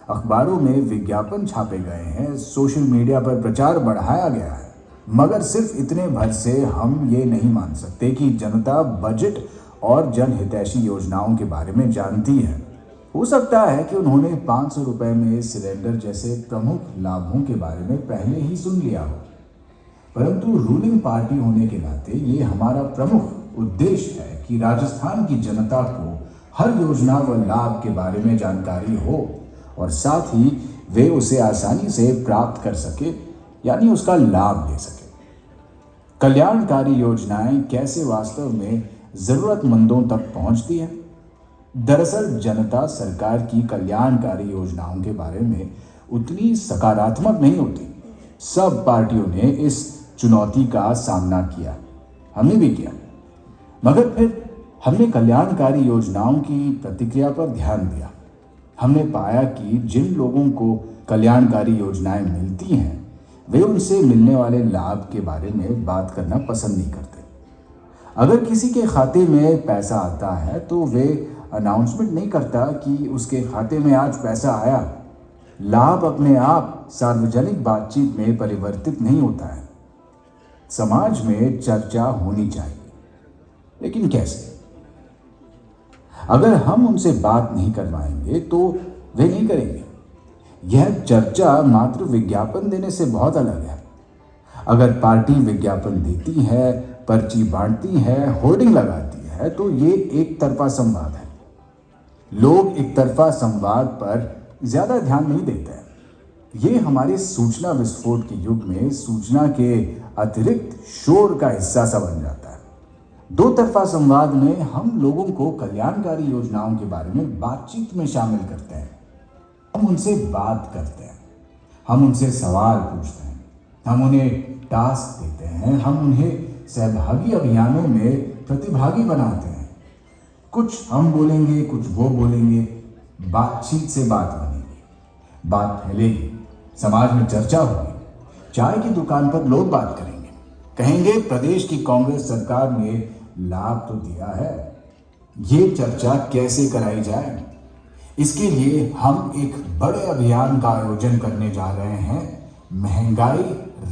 अखबारों में विज्ञापन छापे गए हैं, सोशल मीडिया पर प्रचार बढ़ाया गया है, मगर सिर्फ इतने भर से हम ये नहीं मान सकते कि जनता बजट और जनहितैषी योजनाओं के बारे में जानती है। हो सकता है कि उन्होंने 500 रुपए में सिलेंडर जैसे प्रमुख लाभों के बारे में पहले ही सुन लिया हो, परंतु रूलिंग पार्टी होने के नाते ये हमारा प्रमुख उद्देश्य है कि राजस्थान की जनता को हर योजना व लाभ के बारे में जानकारी हो और साथ ही वे उसे आसानी से प्राप्त कर सके, यानी उसका लाभ ले सके। कल्याणकारी योजनाएं कैसे वास्तव में जरूरतमंदों तक पहुंचती है? दरअसल जनता सरकार की कल्याणकारी योजनाओं के बारे में उतनी सकारात्मक नहीं होती। सब पार्टियों ने इस चुनौती का सामना किया, हमने भी किया, मगर फिर हमने कल्याणकारी योजनाओं की प्रतिक्रिया पर ध्यान दिया। हमने पाया कि जिन लोगों को कल्याणकारी योजनाएं मिलती हैं, वे उनसे मिलने वाले लाभ के बारे में बात करना पसंद नहीं करते। अगर किसी के खाते में पैसा आता है तो वे अनाउंसमेंट नहीं करता कि उसके खाते में आज पैसा आया। लाभ अपने आप सार्वजनिक बातचीत में परिवर्तित नहीं होता है। समाज में चर्चा होनी चाहिए, लेकिन कैसे? अगर हम उनसे बात नहीं करवाएंगे तो वे नहीं करेंगे। यह चर्चा मात्र विज्ञापन देने से बहुत अलग है। अगर पार्टी विज्ञापन देती है, पर्ची बांटती है, होर्डिंग लगाती है, तो ये एक तरफा संवाद है। लोग एक तरफा संवाद पर ज्यादा ध्यान नहीं देते हैं। ये हमारे सूचना विस्फोट के युग में सूचना के अतिरिक्त शोर का हिस्सा सा बन जाता है। दो तरफा संवाद में हम लोगों को कल्याणकारी योजनाओं के बारे में बातचीत में शामिल करते हैं। हम उनसे बात करते हैं, हम उनसे सवाल पूछते हैं, हम उन्हें टास्क देते हैं, हम उन्हें सहभागी अभियानों में प्रतिभागी बनाते हैं। कुछ हम बोलेंगे, कुछ वो बोलेंगे। बातचीत से बात बनेगी, बात फैलेगी, समाज में चर्चा होगी। चाय की दुकान पर लोग बात करेंगे, कहेंगे प्रदेश की कांग्रेस सरकार ने लाभ तो दिया है, ये चर्चा कैसे कराई जाए? इसके लिए हम एक बड़े अभियान का आयोजन करने जा रहे हैं, महंगाई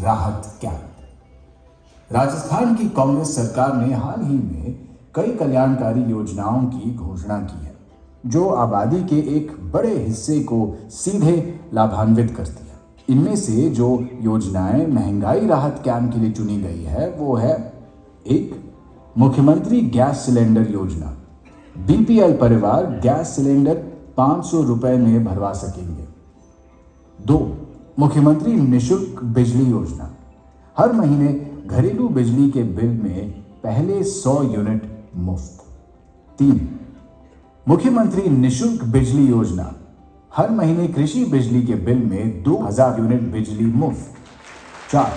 राहत कैंप। राजस्थान की कांग्रेस सरकार ने हाल ही में कई कल्याणकारी योजनाओं की घोषणा की है, जो आबादी के एक बड़े हिस्से को सीधे लाभान्वित करती है। इनमें से जो योजनाएं महंगाई राहत कैंप के लिए चुनी गई है वो है: 1. मुख्यमंत्री गैस सिलेंडर योजना। बीपीएल परिवार गैस सिलेंडर 500 रुपए में भरवा सकेंगे। 2. मुख्यमंत्री निशुल्क बिजली योजना। हर महीने घरेलू बिजली के बिल में पहले 100 यूनिट मुफ्त। 3. मुख्यमंत्री निशुल्क बिजली योजना। हर महीने कृषि बिजली के बिल में 2000 यूनिट बिजली मुफ्त। 4.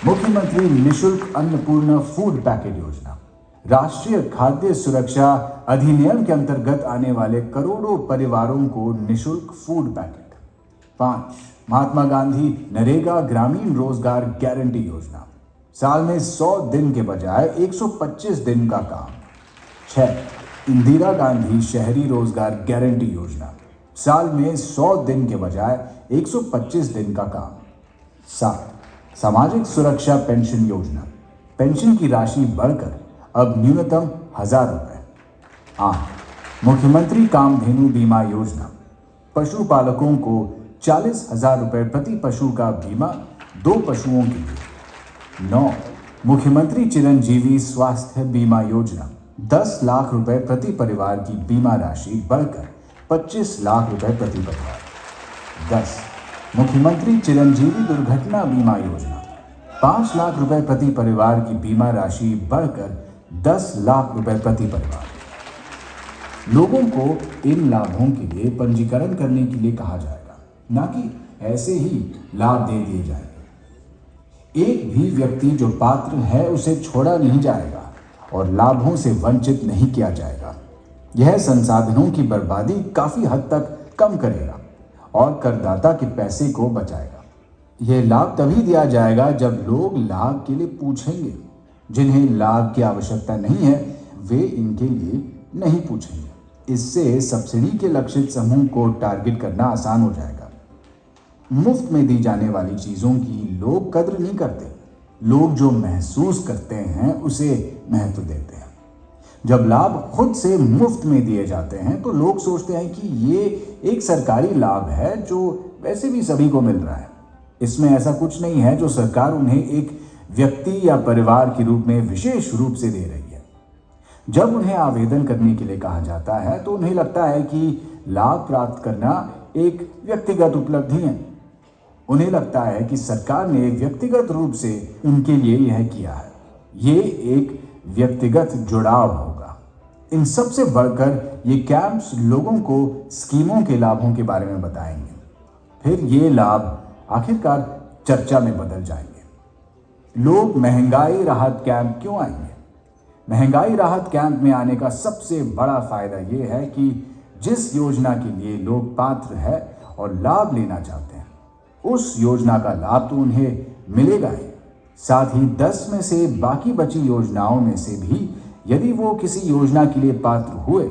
मुख्यमंत्री निशुल्क अन्नपूर्णा फूड पैकेट योजना। राष्ट्रीय खाद्य सुरक्षा अधिनियम के अंतर्गत आने वाले करोड़ों परिवारों को निशुल्क फूड पैकेट। 5. महात्मा गांधी नरेगा ग्रामीण रोजगार गारंटी योजना। साल में 100 दिन के बजाय 125 दिन का काम। 6. इंदिरा गांधी शहरी रोजगार गारंटी योजना। साल में 100 दिन के बजाय 125 दिन का काम। 7. सामाजिक सुरक्षा पेंशन योजना। पेंशन की राशि बढ़कर अब न्यूनतम 1000 रुपए। 8. मुख्यमंत्री कामधेनु बीमा योजना। पशुपालकों को 40,000 रुपए प्रति पशु का बीमा 2 पशुओं के लिए। 9. मुख्यमंत्री चिरंजीवी स्वास्थ्य बीमा योजना। 10 लाख रुपए प्रति परिवार की बीमा राशि बढ़कर 25 लाख रुपए प्रति परिवार। 10. मुख्यमंत्री चिरंजीवी दुर्घटना बीमा योजना। 5 लाख रुपए प्रति परिवार की बीमा राशि बढ़कर 10 लाख रुपए प्रति परिवार। लोगों को इन लाभों के लिए पंजीकरण करने के लिए कहा जाएगा, ना कि ऐसे ही लाभ दे दिए जाएंगे। एक भी व्यक्ति जो पात्र है उसे छोड़ा नहीं जाएगा और लाभों से वंचित नहीं किया जाएगा। यह संसाधनों की बर्बादी काफी हद तक कम करेगा और करदाता के पैसे को बचाएगा। यह लाभ तभी दिया जाएगा जब लोग लाभ के लिए पूछेंगे। जिन्हें लाभ की आवश्यकता नहीं है वे इनके लिए नहीं पूछेंगे। इससे सब्सिडी के लक्षित समूह को टारगेट करना आसान हो जाएगा। मुफ्त में दी जाने वाली चीज़ों की लोग कद्र नहीं करते। लोग जो महसूस करते हैं उसे महत्व देते हैं। जब लाभ खुद से मुफ्त में दिए जाते हैं तो लोग सोचते हैं कि ये एक सरकारी लाभ है जो वैसे भी सभी को मिल रहा है। इसमें ऐसा कुछ नहीं है जो सरकार उन्हें एक व्यक्ति या परिवार के रूप में विशेष रूप से दे रही है। जब उन्हें आवेदन करने के लिए कहा जाता है तो उन्हें लगता है कि लाभ प्राप्त करना एक व्यक्तिगत उपलब्धि है। उन्हें लगता है कि सरकार ने व्यक्तिगत रूप से उनके लिए यह किया है। ये एक व्यक्तिगत जुड़ाव होगा। इन सब से बढ़कर ये कैंप्स लोगों को स्कीमों के लाभों के बारे में बताएंगे। फिर ये लाभ आखिरकार चर्चा में बदल जाएंगे। लोग महंगाई राहत कैंप क्यों आएंगे? महंगाई राहत कैंप में आने का सबसे बड़ा फायदा यह है कि जिस योजना के लिए लोग पात्र है और लाभ लेना चाहते हैं, उस योजना का लाभ तो उन्हें मिलेगा ही। साथ ही 10 में से बाकी बची योजनाओं में से भी यदि वो किसी योजना के लिए पात्र हुए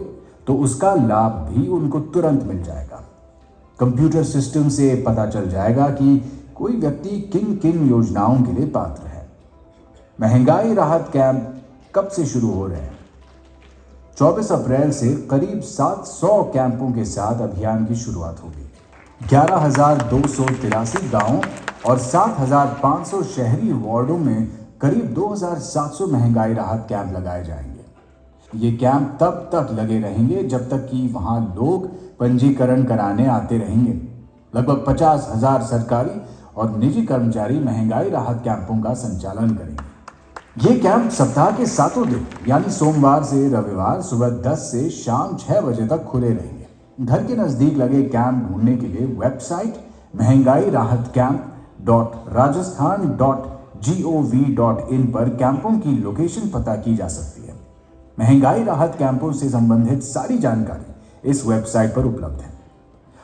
तो उसका लाभ भी उनको तुरंत मिल जाएगा। कंप्यूटर सिस्टम से पता चल जाएगा कि कोई व्यक्ति किन किन योजनाओं के लिए पात्र है। महंगाई राहत कैंप कब से शुरू हो रहे हैं? 24 अप्रैल से करीब 700 कैंपों के साथ अभियान की शुरुआत होगी। 11,283 गांवों और 7,500 शहरी वार्डों में करीब 2,700 महंगाई राहत कैंप लगाए जाएंगे। ये कैंप तब तक लगे रहेंगे जब तक कि वहां लोग पंजीकरण कराने आते रहेंगे। लगभग 50,000 सरकारी और निजी कर्मचारी महंगाई राहत कैंपों का संचालन करेंगे। ये कैंप सप्ताह के 7 दिन यानी सोमवार से रविवार सुबह 10 से शाम 6 बजे तक खुले रहेंगे। घर के नजदीक लगे कैंप ढूंढने के लिए वेबसाइट महंगाई राहत कैंप.rajasthan.gov.in पर कैंपों की लोकेशन पता की जा सकती है। महंगाई राहत कैंपों से संबंधित सारी जानकारी इस वेबसाइट पर उपलब्ध है।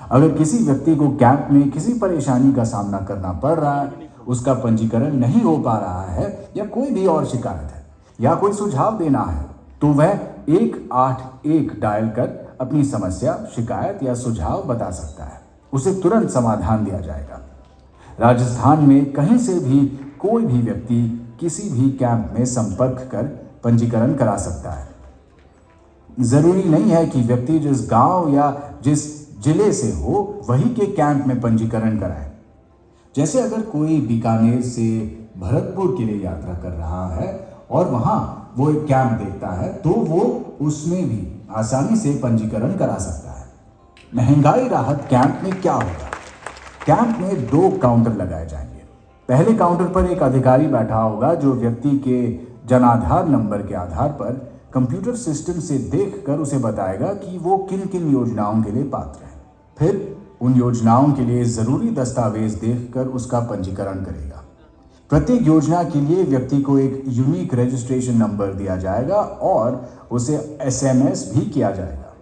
अगर किसी व्यक्ति को कैंप में किसी परेशानी का सामना करना पड़ रहा है, उसका पंजीकरण नहीं हो पा रहा है या कोई भी और शिकायत है या कोई सुझाव देना है तो वह 181 डायल कर अपनी समस्या, शिकायत या सुझाव बता सकता है। उसे तुरंत समाधान दिया जाएगा। राजस्थान में कहीं से भी कोई भी व्यक्ति किसी भी कैंप में संपर्क कर पंजीकरण करा सकता है। जरूरी नहीं है कि व्यक्ति जिस गांव या जिस जिले से हो वही के कैंप में पंजीकरण कराए। जैसे अगर कोई बीकानेर से भरतपुर के लिए यात्रा कर रहा है और वहां वो एक कैंप देखता है तो वो उसमें भी आसानी से पंजीकरण करा सकता है। महंगाई राहत कैंप में क्या होगा? कैंप में 2 काउंटर लगाए जाएंगे। पहले काउंटर पर एक अधिकारी बैठा होगा जो व्यक्ति के जन आधार नंबर के आधार पर कंप्यूटर सिस्टम से देखकर उसे बताएगा कि वो किन किन योजनाओं के लिए पात्र है। फिर उन योजनाओं के लिए जरूरी दस्तावेज देखकर उसका पंजीकरण करेगा। प्रत्येक योजना के लिए व्यक्ति को एक यूनिक रजिस्ट्रेशन नंबर दिया जाएगा और उसे SMS भी किया जाएगा।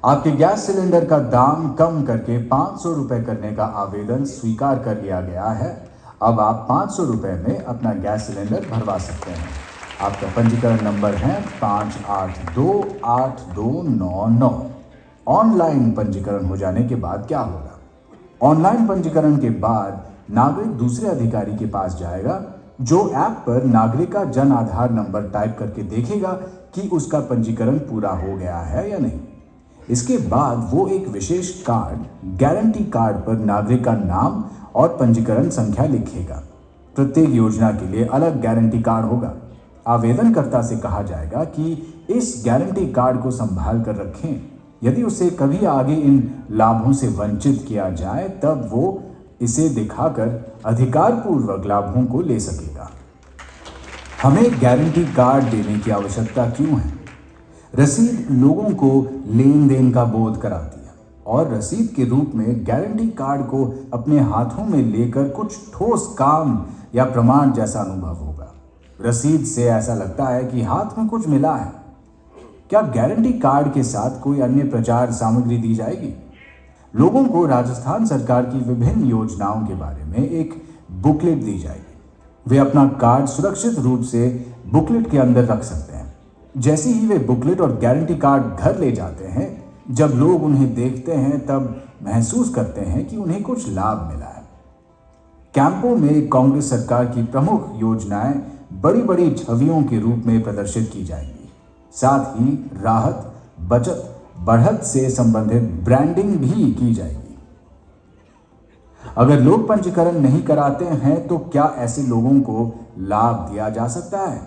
आपके गैस सिलेंडर का दाम कम करके 500 रुपए करने का आवेदन स्वीकार कर लिया गया है। अब आप 500 रुपए में अपना गैस सिलेंडर भरवा सकते हैं। आपका पंजीकरण नंबर है 58282999। ऑनलाइन पंजीकरण हो जाने के बाद क्या होगा? ऑनलाइन पंजीकरण के बाद नागरिक दूसरे अधिकारी के पास जाएगा जो ऐप पर नागरिक का जन आधार नंबर टाइप करके देखेगा कि उसका पंजीकरण पूरा हो गया है या नहीं। इसके बाद वो एक विशेष कार्ड, गारंटी कार्ड पर नागरिक का नाम और पंजीकरण संख्या लिखेगा। प्रत्येक योजना के लिए अलग गारंटी कार्ड होगा। आवेदनकर्ता से कहा जाएगा कि इस गारंटी कार्ड को संभाल कर रखें। यदि उसे कभी आगे इन लाभों से वंचित किया जाए तब वो इसे दिखाकर अधिकारपूर्वक लाभों को ले सकेगा। हमें गारंटी कार्ड देने की आवश्यकता क्यों है? रसीद लोगों को लेन देन का बोध कराती है और रसीद के रूप में गारंटी कार्ड को अपने हाथों में लेकर कुछ ठोस काम या प्रमाण जैसा अनुभव होगा। रसीद से ऐसा लगता है कि हाथ में कुछ मिला है। क्या गारंटी कार्ड के साथ कोई अन्य प्रचार सामग्री दी जाएगी? लोगों को राजस्थान सरकार की विभिन्न योजनाओं के बारे में एक बुकलेट दी जाएगी। वे अपना कार्ड सुरक्षित रूप से बुकलेट के अंदर रख सकते हैं। जैसे ही वे बुकलेट और गारंटी कार्ड घर ले जाते हैं, जब लोग उन्हें देखते हैं तब महसूस करते हैं कि उन्हें कुछ लाभ मिला है। कैंपों में कांग्रेस सरकार की प्रमुख योजनाएं बड़ी बड़ी छवियों के रूप में प्रदर्शित की जाएंगी। साथ ही राहत, बचत, बढ़त से संबंधित ब्रांडिंग भी की जाएगी। अगर लोग पंजीकरण नहीं कराते हैं तो क्या ऐसे लोगों को लाभ दिया जा सकता है?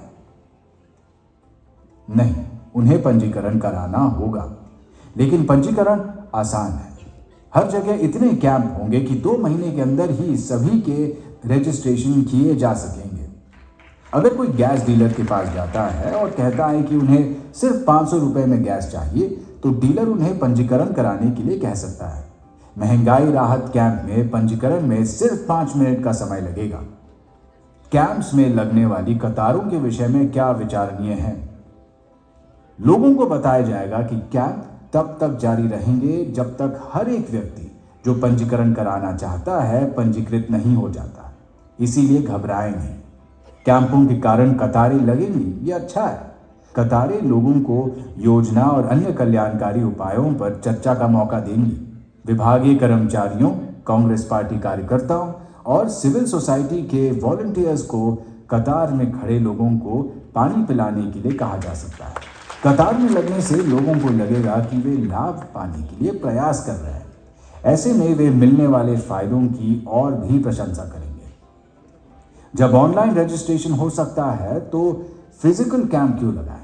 नहीं, उन्हें पंजीकरण कराना होगा, लेकिन पंजीकरण आसान है। हर जगह इतने कैंप होंगे कि 2 महीने के अंदर ही सभी के रजिस्ट्रेशन किए जा सकेंगे। अगर कोई गैस डीलर के पास जाता है और कहता है कि उन्हें सिर्फ 500 रुपए में गैस चाहिए, तो डीलर उन्हें पंजीकरण कराने के लिए कह सकता है। महंगाई राहत कैंप में पंजीकरण में सिर्फ 5 मिनट का समय लगेगा। कैंप्स में लगने वाली कतारों के विषय में क्या विचारणीय है? लोगों को बताया जाएगा कि कैंप तब तक जारी रहेंगे जब तक हर एक व्यक्ति जो पंजीकरण कराना चाहता है पंजीकृत नहीं हो जाता। इसीलिए घबराएं नहीं। कैंपों के कारण कतारें लगेंगी, ये अच्छा है। कतारें लोगों को योजना और अन्य कल्याणकारी उपायों पर चर्चा का मौका देंगी। विभागीय कर्मचारियों, कांग्रेस पार्टी कार्यकर्ताओं और सिविल सोसाइटी के वॉलंटियर्स को कतार में खड़े लोगों को पानी पिलाने के लिए कहा जा सकता है। कतार में लगने से लोगों को लगेगा कि वे लाभ पाने के लिए प्रयास कर रहे हैं। ऐसे में वे मिलने वाले फायदों की और भी प्रशंसा करेंगे। जब ऑनलाइन रजिस्ट्रेशन हो सकता है तो फिजिकल कैंप क्यों लगाएं?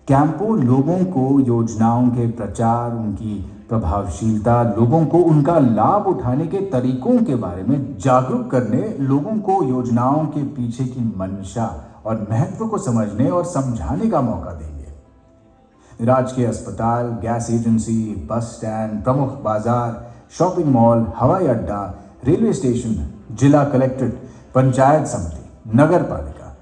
कैंपों लोगों को योजनाओं के प्रचार, उनकी प्रभावशीलता, लोगों को उनका लाभ उठाने के तरीकों के बारे में जागरूक करने, लोगों को योजनाओं के पीछे की मंशा और महत्व को समझने और समझाने का मौका देंगे। राजकीय अस्पताल, गैस एजेंसी, बस स्टैंड, प्रमुख बाजार, शॉपिंग मॉल, हवाई अड्डा, रेलवे स्टेशन, जिला कलेक्ट्रेट, पंचायत समिति, नगर पालिका,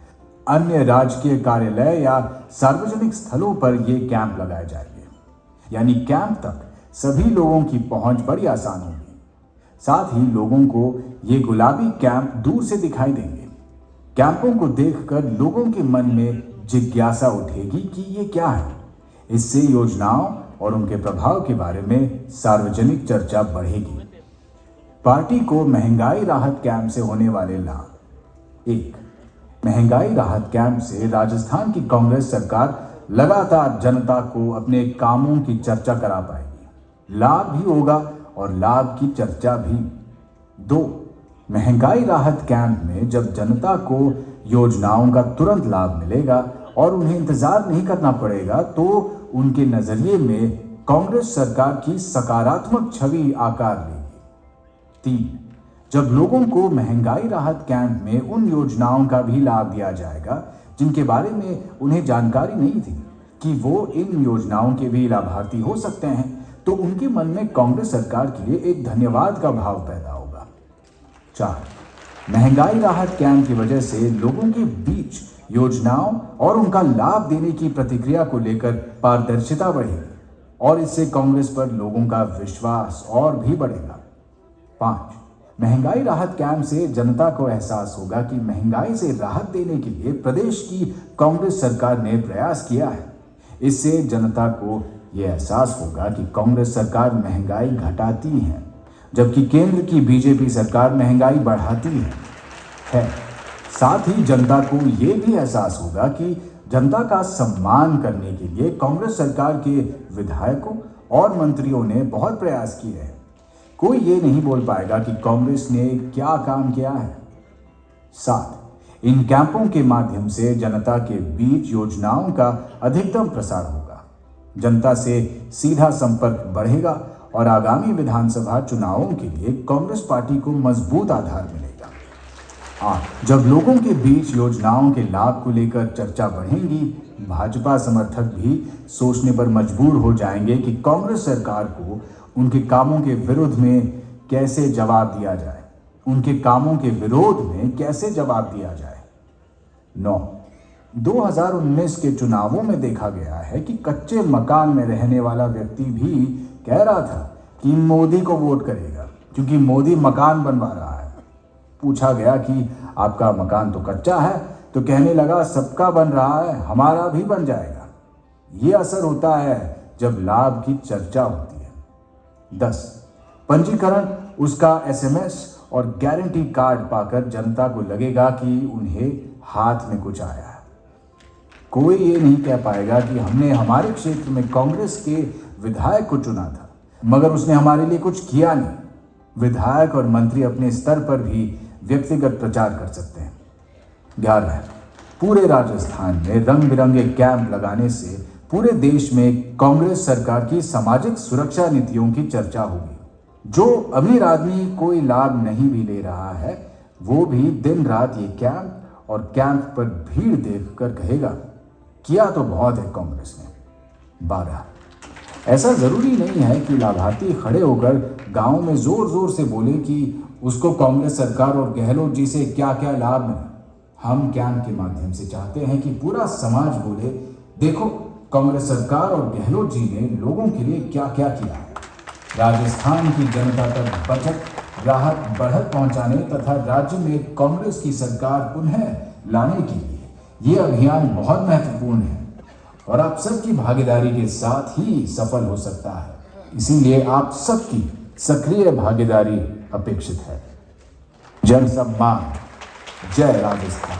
अन्य राजकीय कार्यालय या सार्वजनिक स्थलों पर ये कैंप लगाए जाएंगे। यानी कैंप तक सभी लोगों की पहुंच बड़ी आसान होगी। साथ ही लोगों को ये गुलाबी कैंप दूर से दिखाई देंगे। कैंपों को देखकर लोगों के मन में जिज्ञासा उठेगी कि ये क्या है। इससे योजनाओं और उनके प्रभाव के बारे में सार्वजनिक चर्चा बढ़ेगी। पार्टी को महंगाई राहत कैंप से होने वाले लाभ। 1. महंगाई राहत कैंप से राजस्थान की कांग्रेस सरकार लगातार जनता को अपने कामों की चर्चा करा पाएगी। लाभ भी होगा और लाभ की चर्चा भी। 2. महंगाई राहत कैंप में जब जनता को योजनाओं का तुरंत लाभ मिलेगा और उन्हें इंतजार नहीं करना पड़ेगा, तो उनके नजरिए में कांग्रेस सरकार की सकारात्मक छवि आकार लेगी। 3. जब लोगों को महंगाई राहत कैंप में उन योजनाओं का भी लाभ दिया जाएगा जिनके बारे में उन्हें जानकारी नहीं थी कि वो इन योजनाओं के भी लाभार्थी हो सकते हैं, तो उनके मन में कांग्रेस सरकार के लिए एक धन्यवाद का भाव पैदा होगा। 4. महंगाई राहत कैंप की वजह से लोगों के बीच योजनाओं और उनका लाभ देने की प्रतिक्रिया को लेकर पारदर्शिता बढ़ेगी और इससे कांग्रेस पर लोगों का विश्वास और भी बढ़ेगा। 5. महंगाई राहत कैंप से जनता को एहसास होगा कि महंगाई से राहत देने के लिए प्रदेश की कांग्रेस सरकार ने प्रयास किया है। इससे जनता को यह एहसास होगा कि कांग्रेस सरकार महंगाई घटाती है, जबकि केंद्र की बीजेपी सरकार महंगाई बढ़ाती है। साथ ही जनता को यह भी एहसास होगा कि जनता का सम्मान करने के लिए कांग्रेस सरकार के विधायकों और मंत्रियों ने बहुत प्रयास किए हैं। कोई ये नहीं बोल पाएगा कि कांग्रेस ने क्या काम किया है। 7. इन कैंपों के माध्यम से जनता के बीच योजनाओं का अधिकतम प्रसार होगा। जनता से सीधा संपर्क बढ़ेगा और आगामी विधानसभा चुनावों के लिए कांग्रेस पार्टी को मजबूत आधार मिलेगा। 8. जब लोगों के बीच योजनाओं के लाभ को लेकर चर्चा बढ़ेगी, भाजपा समर्थक भी सोचने पर मजबूर हो जाएंगे कि कांग्रेस सरकार को उनके कामों के विरोध में कैसे जवाब दिया जाए। 9. 2019 के चुनावों में देखा गया है कि कच्चे मकान में रहने वाला व्यक्ति भी कह रहा था कि मोदी को वोट करेगा क्योंकि मोदी मकान बनवा रहा है। पूछा गया कि आपका मकान तो कच्चा है, तो कहने लगा सबका बन रहा है, हमारा भी बन जाएगा। ये असर होता है जब लाभ की चर्चा होती है। 10. पंजीकरण, उसका SMS और गारंटी कार्ड पाकर जनता को लगेगा कि उन्हें हाथ में कुछ आया है। कोई ये नहीं कह पाएगा कि हमने हमारे क्षेत्र में कांग्रेस के विधायक को चुना था मगर उसने हमारे लिए कुछ किया नहीं। विधायक और मंत्री अपने स्तर पर भी व्यक्तिगत प्रचार कर सकते हैं। 11. पूरे राजस्थान में रंग बिरंगे कैंप लगाने से पूरे देश में कांग्रेस सरकार की सामाजिक सुरक्षा नीतियों की चर्चा होगी। जो अमीर आदमी कोई लाभ नहीं भी ले रहा है वो भी दिन रात ये कैंप और कैंप पर भीड़ देखकर कहेगा किया तो बहुत है कांग्रेस ने। 12. ऐसा जरूरी नहीं है कि लाभार्थी खड़े होकर गांव में जोर जोर से बोले कि उसको कांग्रेस सरकार और गहलोत जी से क्या क्या लाभ मिला। हम कैंप के माध्यम से चाहते हैं कि पूरा समाज बोले देखो कांग्रेस सरकार और गहलोत जी ने लोगों के लिए क्या क्या किया है। राजस्थान की जनता तक बचत, राहत, बढ़त पहुंचाने तथा राज्य में कांग्रेस की सरकार पुनः लाने के लिए ये अभियान बहुत महत्वपूर्ण है और आप सबकी भागीदारी के साथ ही सफल हो सकता है। इसीलिए आप सबकी सक्रिय भागीदारी अपेक्षित है। जन सम्मान, जय राजस्थान।